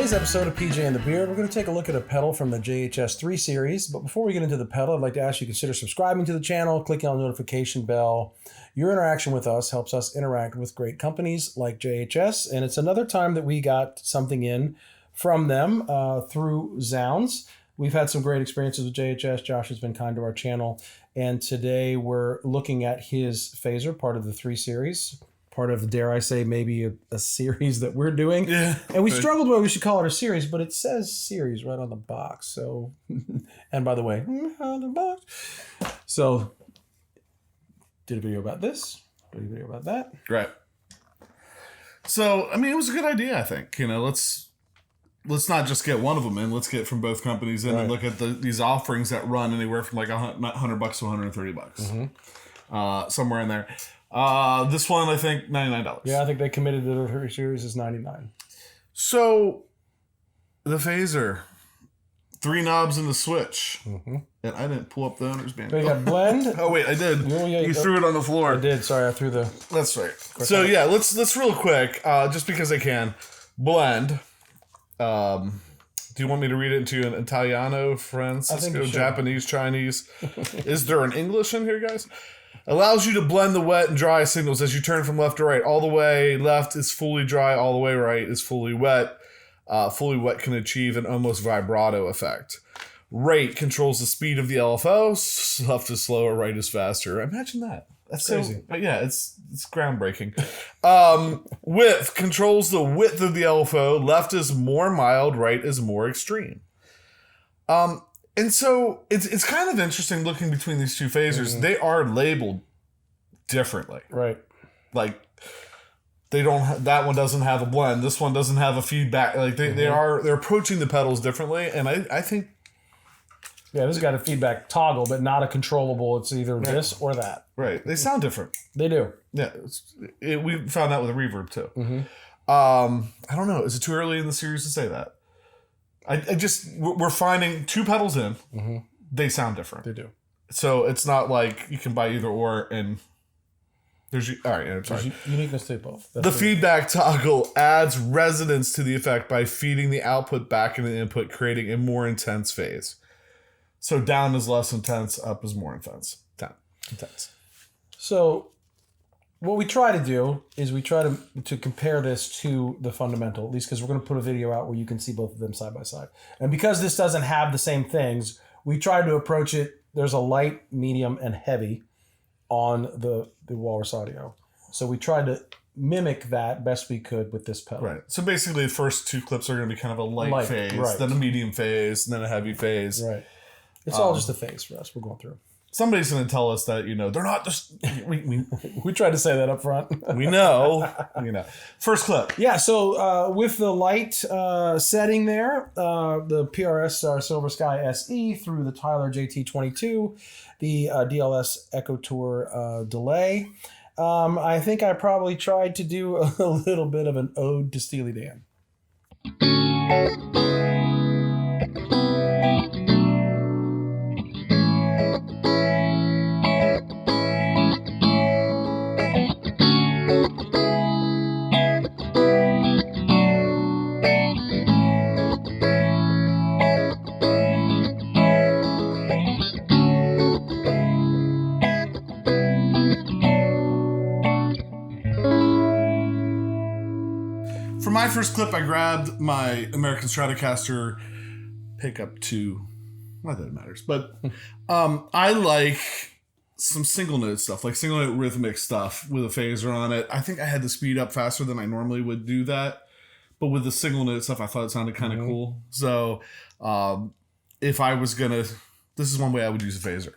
today's episode of PJ and the Beard, we're going to take a look at a pedal from the JHS 3 series. But before we get into the pedal, I'd like to ask you to consider subscribing to the channel, clicking on the notification bell. Your interaction with us helps us interact with great companies like JHS. And it's another time that we got something in from them through Zzounds. We've had some great experiences with JHS. Josh has been kind to our channel. And today we're looking at his phaser, part of the 3 series. Part of, dare I say, maybe a series that we're doing. Yeah. And we struggled whether we should call it a series, but it says series right on the box. So, and by the way, on the box. So, did a video about this, did a video about that. Right. So, I mean, it was a good idea, I think. You know, let's not just get one of them in. Let's get from both companies in and look at these offerings that run anywhere from like $100 to $130. Mm-hmm. Somewhere in there. This one, I think, $99. Yeah, I think they committed to the 3 series is $99. So, the phaser, 3 knobs and the switch. Mm-hmm. And I didn't pull up the owner's manual. They got blend. Oh wait, I did. You threw it on the floor. I did. Sorry, I threw the. That's right. So yeah, let's real quick, just because I can, blend. Do you want me to read it into an Italiano, Francisco, Japanese, Chinese? Is there an English in here, guys? Allows you to blend the wet and dry signals as you turn from left to right. All the way left is fully dry. All the way right is fully wet. Fully wet can achieve an almost vibrato effect. Rate controls the speed of the LFO. Left is slower, right is faster. Imagine that. That's crazy. But yeah, it's groundbreaking. Width controls the width of the LFO. Left is more mild. Right is more extreme. And so it's kind of interesting looking between these 2 phasers. Mm-hmm. They are labeled differently. Right. Like they don't that one doesn't have a blend. This one doesn't have a feedback. Like they're approaching the pedals differently, and I think this has got a feedback toggle, but not a controllable. It's either this or that. Right. They sound different. They do. Yeah. We found that with reverb too. Mm-hmm. I don't know. Is it too early in the series to say that? We're finding 2 pedals in. Mm-hmm. They sound different. They do. So it's not like you can buy either or and there's all right. I'm sorry. There's uniqueness to both. The feedback toggle adds resonance to the effect by feeding the output back into the input, creating a more intense phase. So down is less intense, up is more intense. Intense. So what we try to do is we try to compare this to the fundamental, at least because we're going to put a video out where you can see both of them side by side. And because this doesn't have the same things, we try to approach it. There's a light, medium, and heavy on the Walrus Audio. So we tried to mimic that best we could with this pedal. Right. So basically the first 2 clips are going to be kind of a light phase, then a medium phase, and then a heavy phase. Right. It's all just a phase for us. We're going through. Somebody's going to tell us that, they're not just... We tried to say that up front. We know. First clip. Yeah, so with the light setting there, the PRS Silver Sky SE through the Tyler JT22, the DLS Echo Tour delay. I think I probably tried to do a little bit of an ode to Steely Dan. For my first clip, I grabbed my American Stratocaster pickup 2. Not that it matters, but I like some single note stuff, like single note rhythmic stuff with a phaser on it. I think I had to speed up faster than I normally would do that, but with the single note stuff, I thought it sounded kind of cool. So if I was gonna, this is one way I would use a phaser.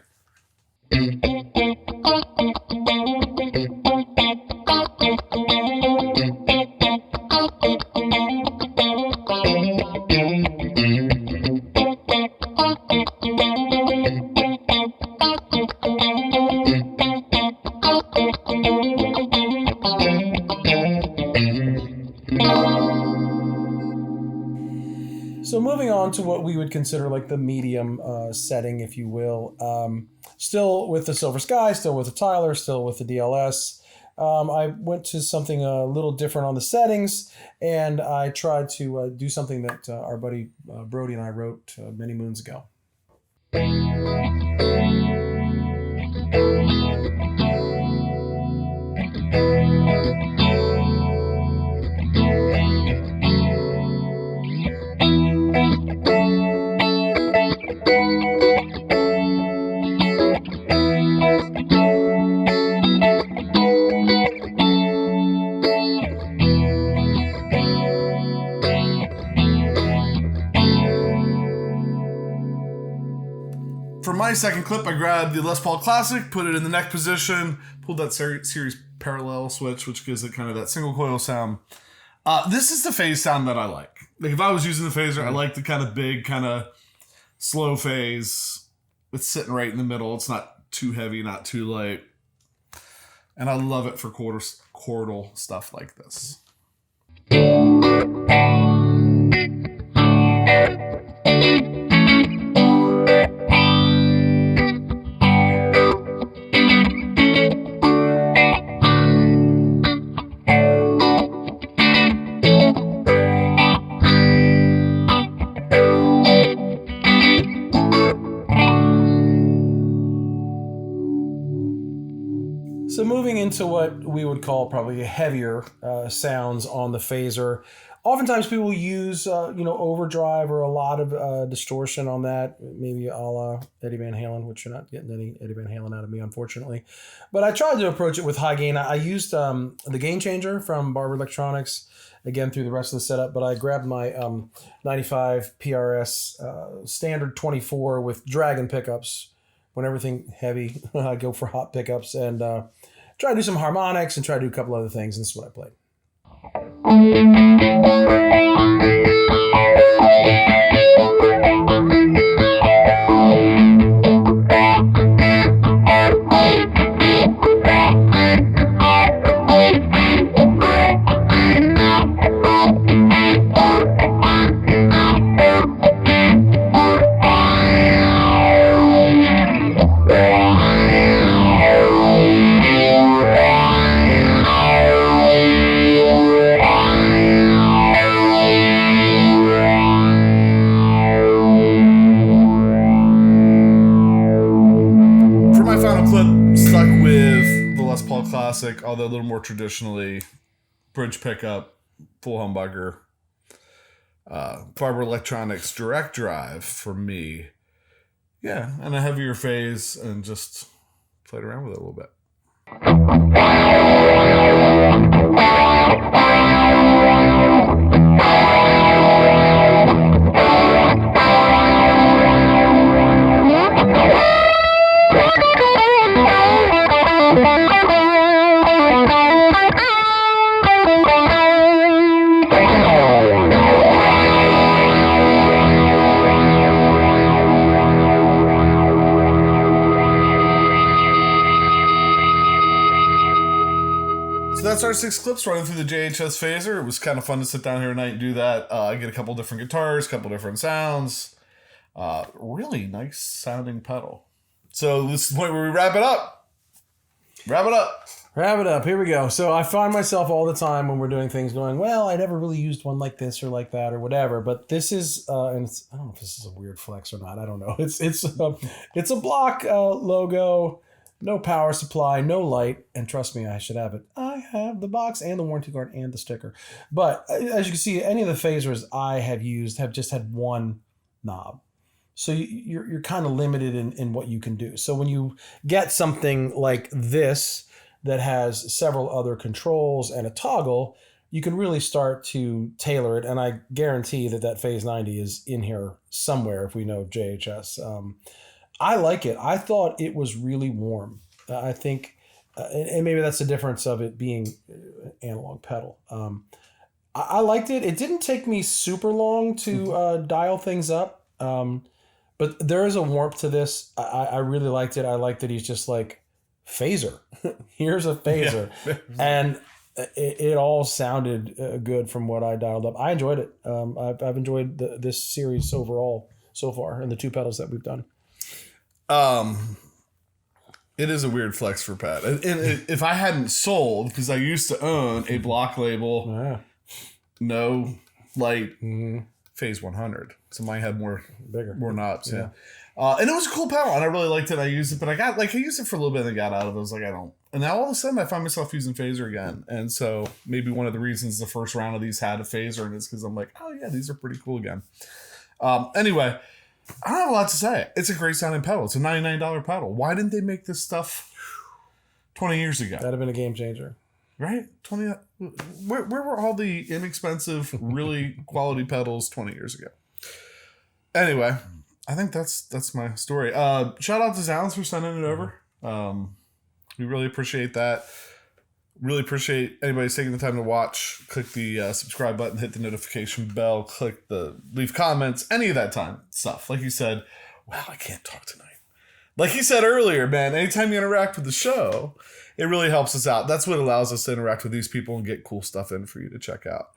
So moving on to what we would consider like the medium setting, if you will. Still with the Silver Sky, still with the Tyler, still with the DLS. I went to something a little different on the settings, and I tried to do something that our buddy Brody and I wrote many moons ago. For my second clip, I grabbed the Les Paul Classic, put it in the neck position, pulled that series parallel switch, which gives it kind of that single coil sound. This is the phase sound that I like. Like if I was using the phaser, I like the kind of big, kind of slow phase. It's sitting right in the middle. It's not too heavy, not too light. And I love it for chordal stuff like this. So moving into what we would call probably heavier sounds on the phaser. Oftentimes people use, overdrive or a lot of distortion on that, maybe a la Eddie Van Halen, which you're not getting any Eddie Van Halen out of me, unfortunately. But I tried to approach it with high gain. I used the gain changer from Barber Electronics, again, through the rest of the setup. But I grabbed my 95 PRS standard 24 with Dragon pickups. When everything heavy, I go for hot pickups and try to do some harmonics and try to do a couple other things. And this is what I played. Classic, although a little more traditionally, bridge pickup, full humbucker, Barber Electronics direct drive for me, yeah, and a heavier phase, and just played around with it a little bit. That's our 6 clips running through the JHS phaser. It was kind of fun to sit down here tonight and do that. Get a couple different guitars, a couple different sounds. Really nice sounding pedal. So this is the point where we wrap it up. Wrap it up. Here we go. So I find myself all the time when we're doing things going, well, I never really used one like this or like that or whatever. But this is, and it's, I don't know if this is a weird flex or not. I don't know. It's a block logo. No power supply, no light, and trust me, I should have it. I have the box and the warranty card and the sticker. But as you can see, any of the phasers I have used have just had one knob. So you're kind of limited in what you can do. So when you get something like this that has several other controls and a toggle, you can really start to tailor it. And I guarantee that phase 90 is in here somewhere if we know JHS. I like it. I thought it was really warm. I think, and maybe that's the difference of it being analog pedal. I liked it. It didn't take me super long to dial things up, but there is a warmth to this. I really liked it. I liked that he's just like, phaser. Here's a phaser. Yeah. And it all sounded good from what I dialed up. I enjoyed it. I've enjoyed this series overall so far and the 2 pedals that we've done. It is a weird flex for Pat. And if I hadn't sold, because I used to own a block label, no light phase 100. So mine had more knobs. Yeah. And it was a cool pedal, and I really liked it. I used it, but I used it for a little bit and I got out of it. I was like, I don't. And now all of a sudden I find myself using phaser again. And so maybe one of the reasons the first round of these had a phaser in is because I'm like, oh yeah, these are pretty cool again. Anyway, I don't have a lot to say. It's a great sounding pedal. It's a $99 pedal. Why didn't they make this stuff 20 years ago? That'd have been a game changer. Right? Where were all the inexpensive, really quality pedals 20 years ago? Anyway, I think that's my story. Shout out to Zzounds for sending it over. We really appreciate that. Really appreciate anybody taking the time to watch. Click the subscribe button, hit the notification bell, leave comments, any of that stuff. Like you said, well, I can't talk tonight. Like you said earlier, man, anytime you interact with the show, it really helps us out. That's what allows us to interact with these people and get cool stuff in for you to check out.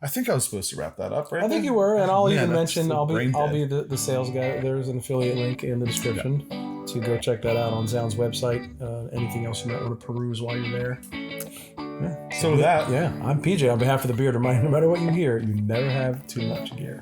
I think I was supposed to wrap that up, right? I think you were, and I'll even mention I'll be the sales guy. There's an affiliate link in the description to go check that out on Zzounds' website. Anything else you might want to peruse while you're there. Yeah. So with that, I'm PJ on behalf of the Beard. Reminder: no matter what you hear, you never have too much gear.